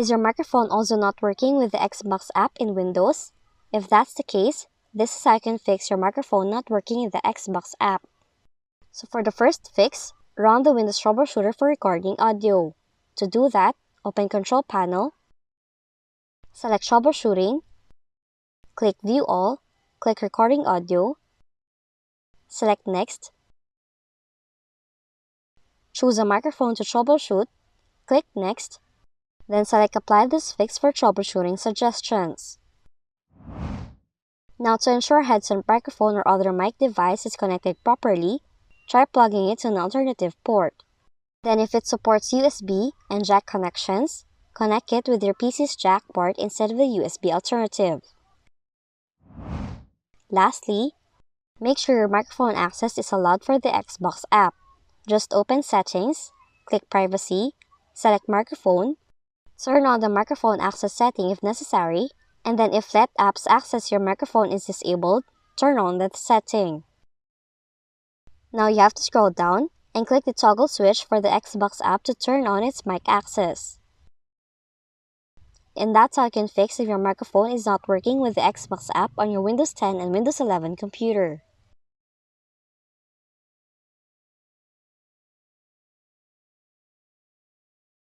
Is your microphone also not working with the Xbox app in Windows? If that's the case, this is how you can fix your microphone not working in the Xbox app. So for the first fix, run the Windows troubleshooter for recording audio. To do that, open Control Panel, select Troubleshooting, click View All, click Recording Audio, select Next, choose a microphone to troubleshoot, click Next, then select Apply this fix for troubleshooting suggestions. Now to ensure headset microphone or other mic device is connected properly, try plugging it to an alternative port. Then if it supports USB and jack connections, connect it with your PC's jack port instead of the USB alternative. Lastly, make sure your microphone access is allowed for the Xbox app. Just open Settings, click Privacy, select Microphone, turn on the microphone access setting if necessary, and then if Let Apps Access Your Microphone is disabled, turn on that setting. Now you have to scroll down and click the toggle switch for the Xbox app to turn on its mic access. And that's how you can fix if your microphone is not working with the Xbox app on your Windows 10 and Windows 11 computer.